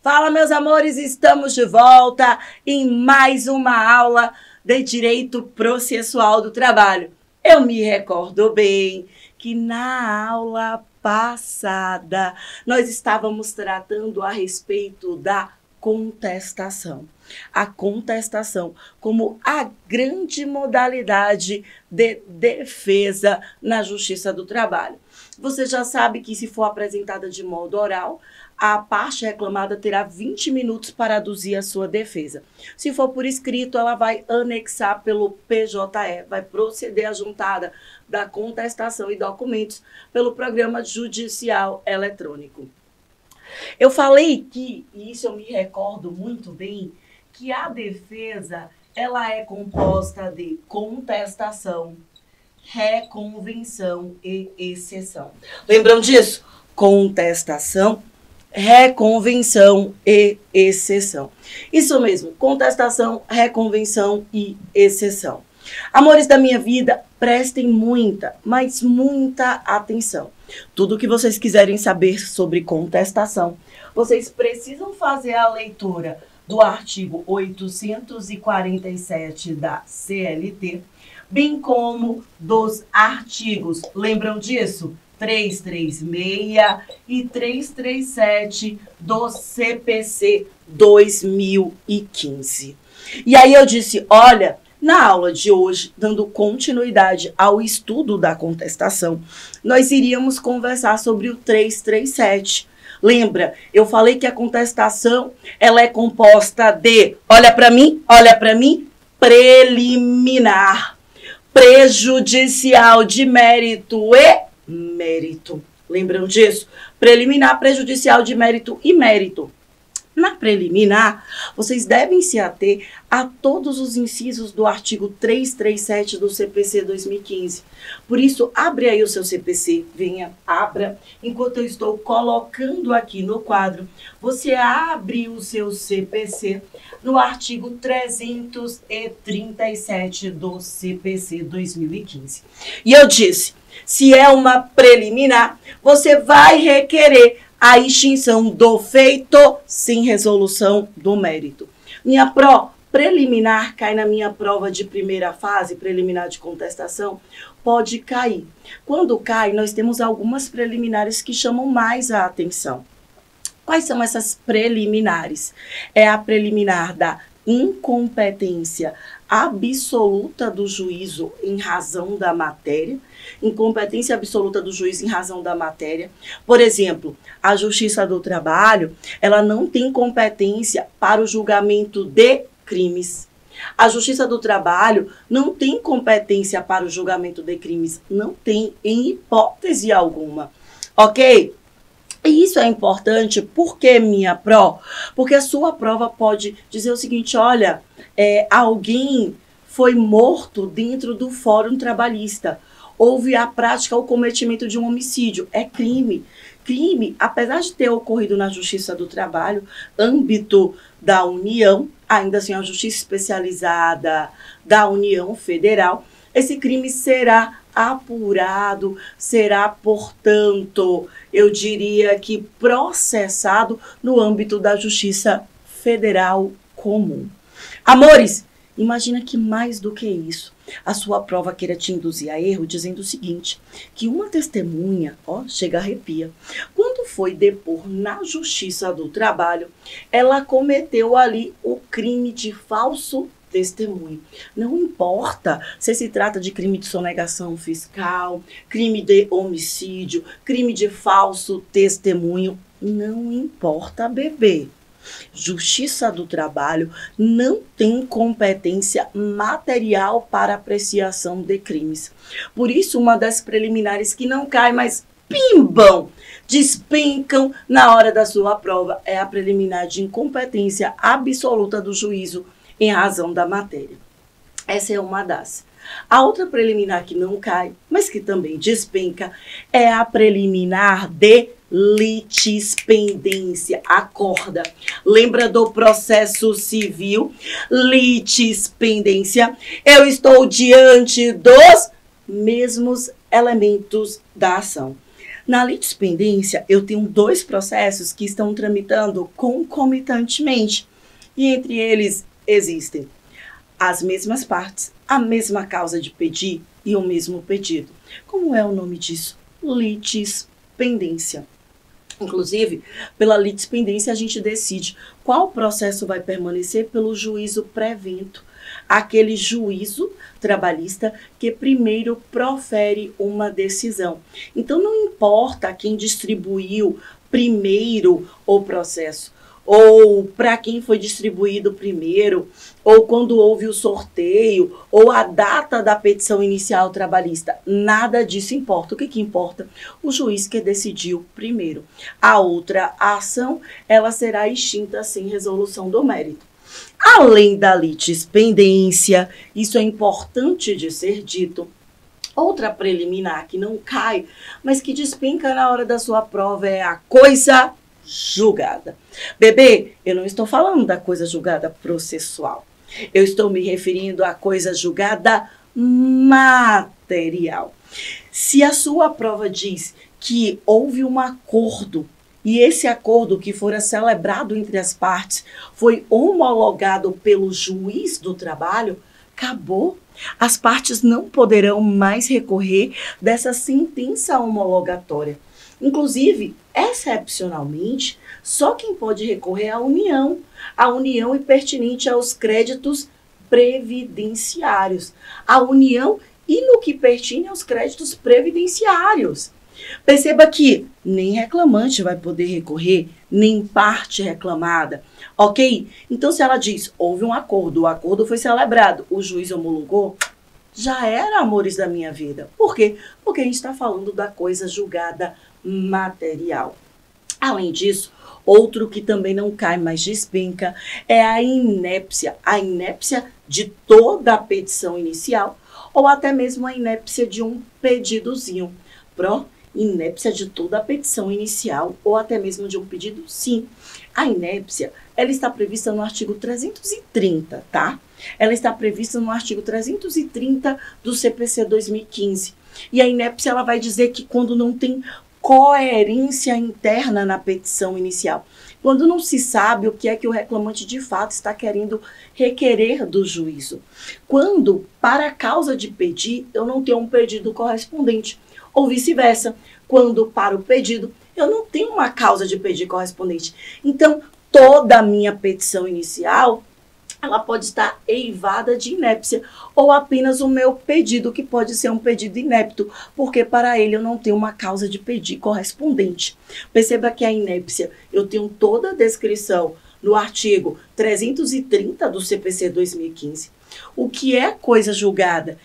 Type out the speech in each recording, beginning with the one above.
Fala, meus amores, estamos de volta em mais uma aula de Direito Processual do Trabalho. Eu me recordo bem que na aula passada nós estávamos tratando a respeito da contestação. A contestação como a grande modalidade de defesa na Justiça do Trabalho. Você já sabe que, se for apresentada de modo oral, a parte reclamada terá 20 minutos para aduzir a sua defesa. Se for por escrito, ela vai anexar pelo PJE, vai proceder à juntada da contestação e documentos pelo programa judicial eletrônico. Eu falei que, e isso eu me recordo muito bem, que a defesa ela é composta de contestação, reconvenção e exceção. Lembram disso? Contestação, reconvenção e exceção. Isso mesmo, contestação, reconvenção e exceção. Amores da minha vida, prestem muita, mas muita atenção. Tudo que vocês quiserem saber sobre contestação, vocês precisam fazer a leitura do artigo 847 da CLT, bem como dos artigos, lembram disso? 336 e 337 do CPC 2015. E aí eu disse, olha, na aula de hoje, dando continuidade ao estudo da contestação, nós iríamos conversar sobre o 337. Lembra, eu falei que a contestação ela é composta de, olha para mim, preliminar, prejudicial de mérito e mérito. Lembram disso? Preliminar, prejudicial de mérito e mérito. Na preliminar, vocês devem se ater a todos os incisos do artigo 337 do CPC 2015. Por isso, abre aí o seu CPC, venha, abra. Enquanto eu estou colocando aqui no quadro, você abre o seu CPC no artigo 337 do CPC 2015. E eu disse, se é uma preliminar, você vai requerer a extinção do feito sem resolução do mérito. Minha preliminar cai na minha prova de primeira fase, preliminar de contestação, pode cair. Quando cai, nós temos algumas preliminares que chamam mais a atenção. Quais são essas preliminares? É a preliminar da incompetência absoluta do juízo em razão da matéria, incompetência absoluta do juiz em razão da matéria. Por exemplo, a Justiça do Trabalho, ela não tem competência para o julgamento de crimes. A Justiça do Trabalho não tem competência para o julgamento de crimes, não tem em hipótese alguma, ok? E isso é importante, porque minha porque a sua prova pode dizer o seguinte, olha, alguém foi morto dentro do fórum trabalhista, houve a prática ou cometimento de um homicídio, é crime. Crime, apesar de ter ocorrido na Justiça do Trabalho, âmbito da União, ainda assim a Justiça Especializada da União Federal, esse crime será apurado, será, portanto, eu diria que processado no âmbito da Justiça Federal Comum. Amores, imagina que mais do que isso, a sua prova queira te induzir a erro, dizendo o seguinte, que uma testemunha, chega a arrepia, quando foi depor na Justiça do Trabalho, ela cometeu ali o crime de falso testemunho. Não importa se trata de crime de sonegação fiscal, crime de homicídio, crime de falso testemunho, não importa, bebê. Justiça do Trabalho não tem competência material para apreciação de crimes. Por isso, uma das preliminares que não cai, mas pimbam, despencam na hora da sua prova, é a preliminar de incompetência absoluta do juízo em razão da matéria. Essa é uma das. A outra preliminar que não cai, mas que também despenca, é a preliminar de litispendência. Acorda. Lembra do processo civil? Litispendência. Eu estou diante dos mesmos elementos da ação. Na litispendência, eu tenho dois processos que estão tramitando concomitantemente. E entre eles existem as mesmas partes, a mesma causa de pedir e o mesmo pedido. Como é o nome disso? Litispendência. Inclusive, pela litispendência, a gente decide qual processo vai permanecer pelo juízo prevento, aquele juízo trabalhista que primeiro profere uma decisão. Então, não importa quem distribuiu primeiro o processo, ou para quem foi distribuído primeiro, ou quando houve o sorteio, ou a data da petição inicial trabalhista. Nada disso importa. O que importa? O juiz que decidiu primeiro. A outra ação, ela será extinta sem resolução do mérito. Além da litispendência, isso é importante de ser dito, outra preliminar que não cai, mas que despenca na hora da sua prova é a coisa julgada. Bebê, eu não estou falando da coisa julgada processual. Eu estou me referindo à coisa julgada material. Se a sua prova diz que houve um acordo e esse acordo que fora celebrado entre as partes foi homologado pelo juiz do trabalho, acabou. As partes não poderão mais recorrer dessa sentença homologatória. Inclusive, excepcionalmente, só quem pode recorrer é a União. A União é pertinente aos créditos previdenciários. A União e no que pertine aos créditos previdenciários. Perceba que nem reclamante vai poder recorrer, nem parte reclamada, ok? Então, se ela diz, houve um acordo, o acordo foi celebrado, o juiz homologou, já era, amores da minha vida. Por quê? Porque a gente está falando da coisa julgada material. Além disso, outro que também não cai, mas despenca, é a inépcia. A inépcia de toda a petição inicial, ou até mesmo a inépcia de um pedidozinho. Inépcia de toda a petição inicial ou até mesmo de um pedido, sim. A inépcia, ela está prevista no artigo 330, tá? Ela está prevista no artigo 330 do CPC 2015. E a inépcia, ela vai dizer que quando não tem coerência interna na petição inicial, quando não se sabe o que é que o reclamante de fato está querendo requerer do juízo. Quando, para a causa de pedir, eu não tenho um pedido correspondente. Ou vice-versa, quando para o pedido eu não tenho uma causa de pedir correspondente. Então, toda a minha petição inicial, ela pode estar eivada de inépcia, ou apenas o meu pedido, que pode ser um pedido inepto, porque para ele eu não tenho uma causa de pedir correspondente. Perceba que a inépcia, eu tenho toda a descrição no artigo 330 do CPC 2015. O que é coisa julgada?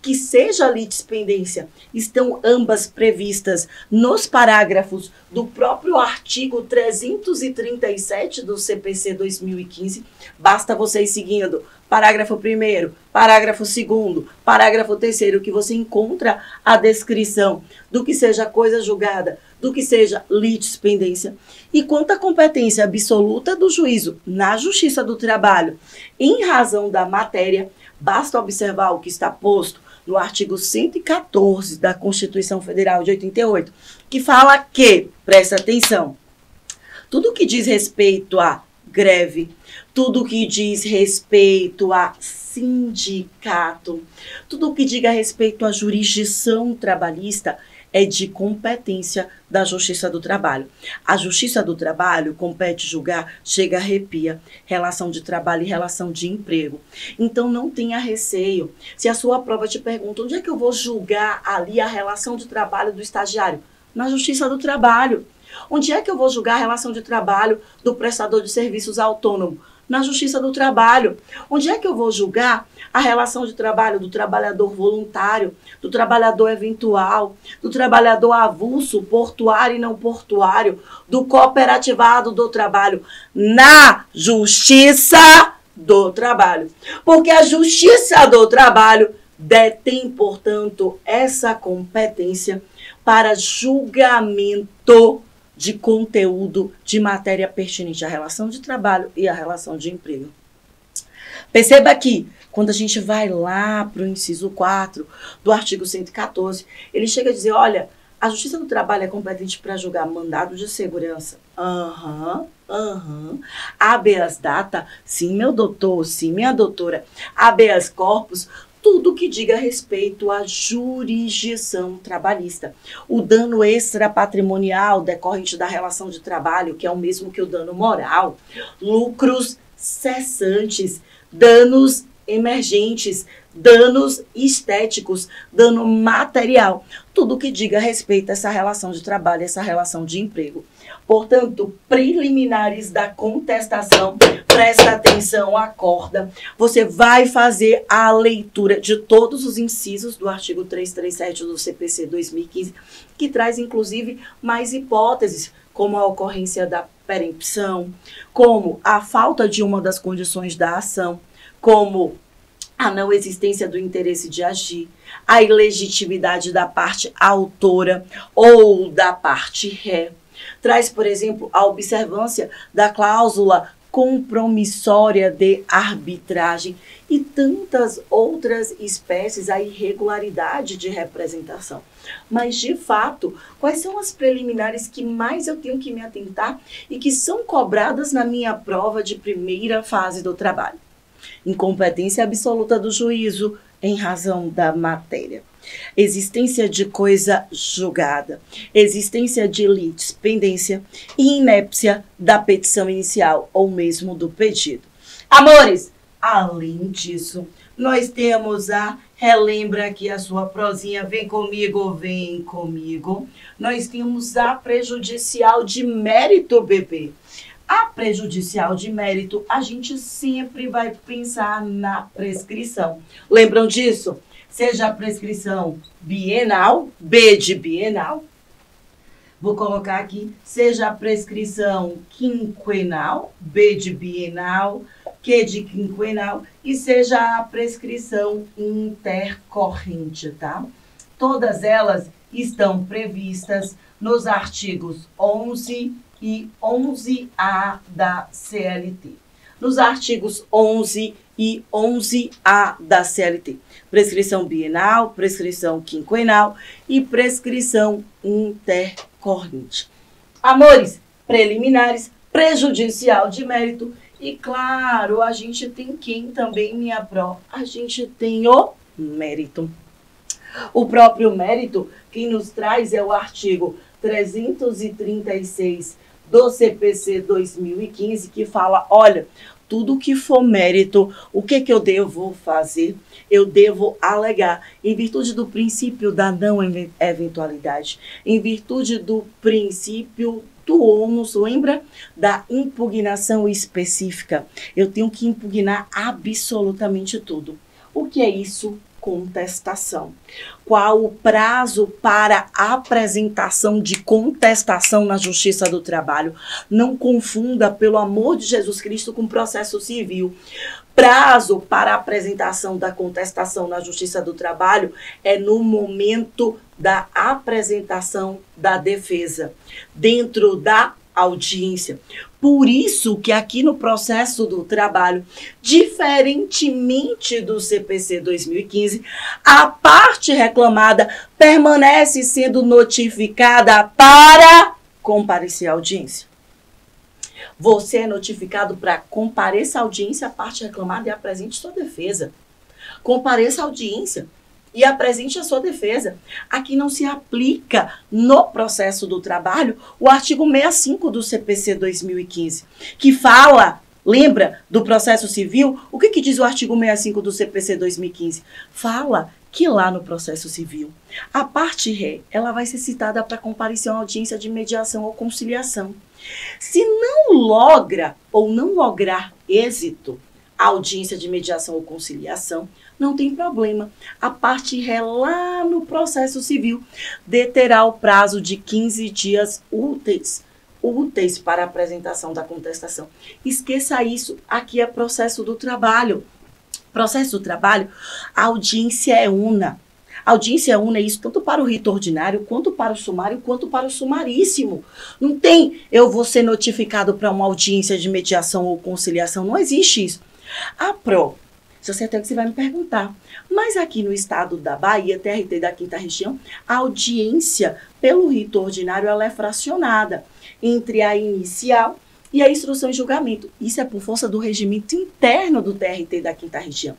Que seja a litispendência, estão ambas previstas nos parágrafos do próprio artigo 337 do CPC 2015. Basta vocês seguindo parágrafo 1º, parágrafo 2º, parágrafo 3º, que você encontra a descrição do que seja coisa julgada, do que seja litispendência. E quanto à competência absoluta do juízo na Justiça do Trabalho, em razão da matéria, basta observar o que está posto no artigo 114 da Constituição Federal de 88, que fala que, presta atenção, tudo que diz respeito a greve, tudo que diz respeito a sindicato, tudo que diga respeito à jurisdição trabalhista é de competência da Justiça do Trabalho. A Justiça do Trabalho compete julgar, chega, arrepia, relação de trabalho e relação de emprego. Então, não tenha receio. Se a sua prova te pergunta, onde é que eu vou julgar ali a relação de trabalho do estagiário? Na Justiça do Trabalho. Onde é que eu vou julgar a relação de trabalho do prestador de serviços autônomo? Na Justiça do Trabalho. Onde é que eu vou julgar a relação de trabalho do trabalhador voluntário, do trabalhador eventual, do trabalhador avulso, portuário e não portuário, do cooperativado do trabalho? Na Justiça do Trabalho. Porque a Justiça do Trabalho detém, portanto, essa competência para julgamento de conteúdo de matéria pertinente à relação de trabalho e à relação de emprego. Perceba que, quando a gente vai lá para o inciso 4 do artigo 114, ele chega a dizer, olha, A Justiça do Trabalho é competente para julgar mandado de segurança? Habeas data? Sim, meu doutor, sim, minha doutora. Habeas corpus? Tudo que diga respeito à jurisdição trabalhista. O dano extrapatrimonial decorrente da relação de trabalho, que é o mesmo que o dano moral. Lucros cessantes, danos emergentes, danos estéticos, dano material. Tudo que diga respeito a essa relação de trabalho, essa relação de emprego. Portanto, preliminares da contestação, presta atenção, acorda. Você vai fazer a leitura de todos os incisos do artigo 337 do CPC 2015, que traz, inclusive, mais hipóteses, como a ocorrência da perempção, como a falta de uma das condições da ação, como a não existência do interesse de agir, a ilegitimidade da parte autora ou da parte ré. Traz, por exemplo, a observância da cláusula compromissória de arbitragem e tantas outras espécies, a irregularidade de representação. Mas, de fato, quais são as preliminares que mais eu tenho que me atentar e que são cobradas na minha prova de primeira fase do trabalho? Incompetência absoluta do juízo em razão da matéria. Existência de coisa julgada. Existência de litispendência e inépcia da petição inicial ou mesmo do pedido. Amores, além disso, nós temos relembra aqui a sua prosinha, vem comigo. Nós temos a prejudicial de mérito, bebê. A prejudicial de mérito, a gente sempre vai pensar na prescrição. Lembram disso? Seja a prescrição bienal, B de bienal. Vou colocar aqui, seja a prescrição quinquenal, B de bienal, Q de quinquenal, e seja a prescrição intercorrente, tá? Todas elas estão previstas nos artigos 11 e 11A da CLT. Nos artigos 11 e 11A da CLT. Prescrição bienal, prescrição quinquenal e prescrição intercorrente. Amores, preliminares, prejudicial de mérito e, claro, a gente tem quem também, minha pró? A gente tem o mérito. O próprio mérito, quem nos traz é o artigo 336 do CPC 2015, que fala, olha, tudo que for mérito, o que eu devo fazer? Eu devo alegar, em virtude do princípio da não eventualidade, em virtude do princípio do ônus, lembra? Da impugnação específica. Eu tenho que impugnar absolutamente tudo. O que é isso? Contestação. Qual o prazo para apresentação de contestação na Justiça do Trabalho? Não confunda, pelo amor de Jesus Cristo, com processo civil. Prazo para apresentação da contestação na Justiça do Trabalho é no momento da apresentação da defesa, dentro da audiência. Por isso que aqui no processo do trabalho, diferentemente do CPC 2015, a parte reclamada permanece sendo notificada para comparecer à audiência. Você é notificado para comparecer à audiência, a parte reclamada e apresente sua defesa. Compareça à audiência e apresente a sua defesa. Aqui não se aplica no processo do trabalho o artigo 65 do CPC 2015, que fala, lembra, do processo civil? O que diz o artigo 65 do CPC 2015? Fala que lá no processo civil, a parte ré, ela vai ser citada para comparecer a uma audiência de mediação ou conciliação. Se não logra ou não lograr êxito a audiência de mediação ou conciliação, não tem problema. A parte ré lá no processo civil deterá o prazo de 15 dias úteis para a apresentação da contestação. Esqueça isso, aqui é processo do trabalho. Processo do trabalho, a audiência é una. A audiência una é isso tanto para o rito ordinário, quanto para o sumário, quanto para o sumaríssimo. Não tem eu vou ser notificado para uma audiência de mediação ou conciliação, não existe isso. A pró, tenho certeza que você vai me perguntar. Mas aqui no estado da Bahia, TRT da 5ª Região, a audiência pelo rito ordinário ela é fracionada entre a inicial e a instrução em julgamento. Isso é por força do regimento interno do TRT da 5ª Região.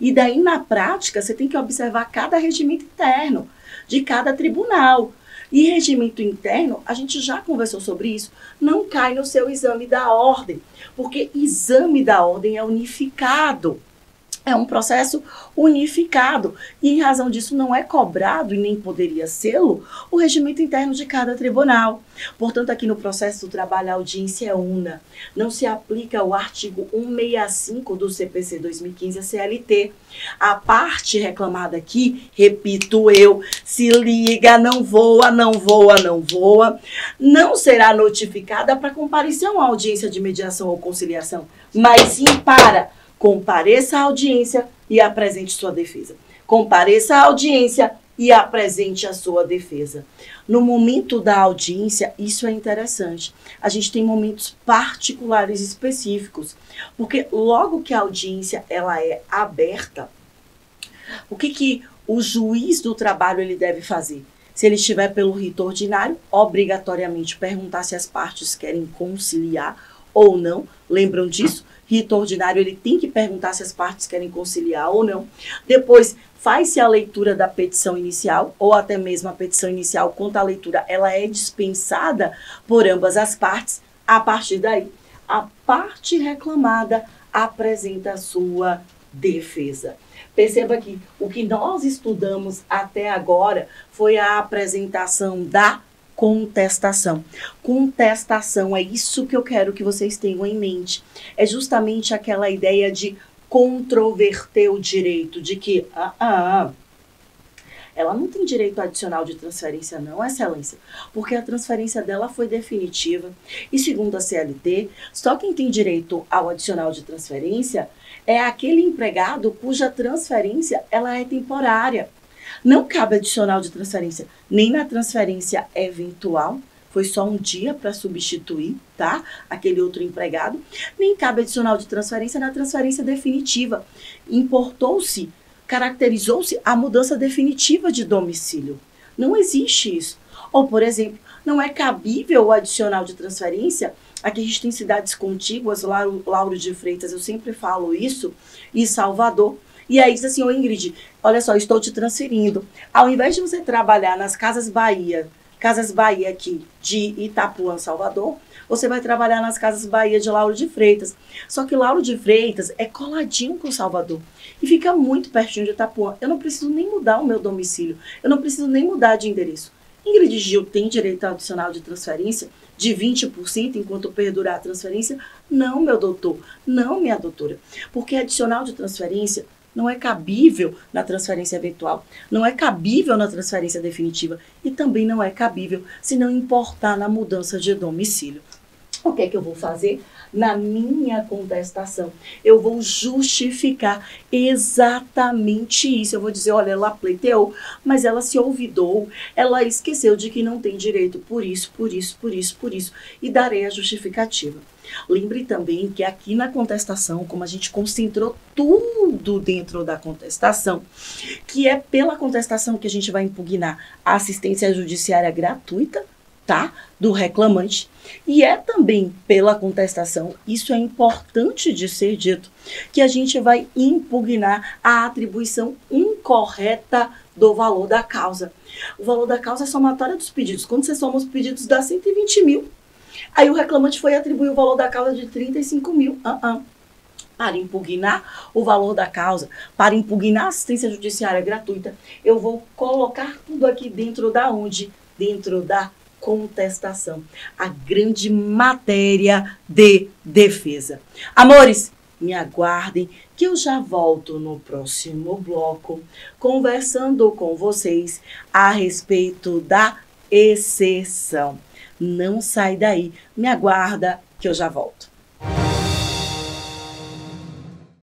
E daí, na prática, você tem que observar cada regimento interno de cada tribunal. E regimento interno, a gente já conversou sobre isso, não cai no seu exame da ordem, porque exame da ordem é unificado. É um processo unificado e, em razão disso, não é cobrado e nem poderia sê-lo o regimento interno de cada tribunal. Portanto, aqui no processo do trabalho, a audiência é una. Não se aplica o artigo 165 do CPC 2015 a CLT. A parte reclamada aqui, repito eu, se liga, não voa, não voa, não voa, não será notificada para comparição à audiência de mediação ou conciliação, mas sim para compareça à audiência e apresente sua defesa. Compareça à audiência e apresente a sua defesa. No momento da audiência, isso é interessante. A gente tem momentos particulares específicos, porque logo que a audiência ela é aberta, o que o juiz do trabalho ele deve fazer? Se ele estiver pelo rito ordinário, obrigatoriamente perguntar se as partes querem conciliar ou não. Lembram disso? Rito ordinário, ele tem que perguntar se as partes querem conciliar ou não. Depois, faz-se a leitura da petição inicial, ou até mesmo a petição inicial, quanto à leitura, ela é dispensada por ambas as partes. A partir daí, a parte reclamada apresenta a sua defesa. Perceba que o que nós estudamos até agora foi a apresentação da contestação. Contestação é isso que eu quero que vocês tenham em mente. É justamente aquela ideia de controverter o direito, de que ela não tem direito adicional de transferência não, excelência, porque a transferência dela foi definitiva. E segundo a CLT, só quem tem direito ao adicional de transferência é aquele empregado cuja transferência ela é temporária. Não cabe adicional de transferência, nem na transferência eventual, foi só um dia para substituir, tá? Aquele outro empregado. Nem cabe adicional de transferência na transferência definitiva. Importou-se, caracterizou-se a mudança definitiva de domicílio. Não existe isso. Ou, por exemplo, não é cabível o adicional de transferência. Aqui a gente tem cidades contíguas, Lauro de Freitas, eu sempre falo isso, e Salvador. E aí diz assim, ô Ingrid, olha só, estou te transferindo. Ao invés de você trabalhar nas Casas Bahia aqui de Itapuã, Salvador, você vai trabalhar nas Casas Bahia de Lauro de Freitas. Só que Lauro de Freitas é coladinho com Salvador e fica muito pertinho de Itapuã. Eu não preciso nem mudar o meu domicílio, eu não preciso nem mudar de endereço. Ingrid Gil tem direito ao adicional de transferência de 20% enquanto perdurar a transferência? Não, meu doutor, não, minha doutora, porque adicional de transferência não é cabível na transferência eventual, não é cabível na transferência definitiva e também não é cabível se não importar na mudança de domicílio. O que é que eu vou fazer? Na minha contestação, eu vou justificar exatamente isso. Eu vou dizer, olha, ela pleiteou, mas ela se olvidou, ela esqueceu de que não tem direito por isso, por isso, por isso, por isso, e darei a justificativa. Lembre também que aqui na contestação, como a gente concentrou tudo dentro da contestação, que é pela contestação que a gente vai impugnar a assistência judiciária gratuita, tá? Do reclamante. E é também pela contestação, isso é importante de ser dito, que a gente vai impugnar a atribuição incorreta do valor da causa. O valor da causa é somatória dos pedidos. Quando você soma os pedidos, dá 120 mil. Aí o reclamante foi atribuir o valor da causa de 35 mil. Para impugnar o valor da causa, para impugnar a assistência judiciária gratuita, eu vou colocar tudo aqui dentro da onde? Dentro da contestação. A grande matéria de defesa. Amores, me aguardem que eu já volto no próximo bloco conversando com vocês a respeito da exceção. Não sai daí, me aguarda que eu já volto.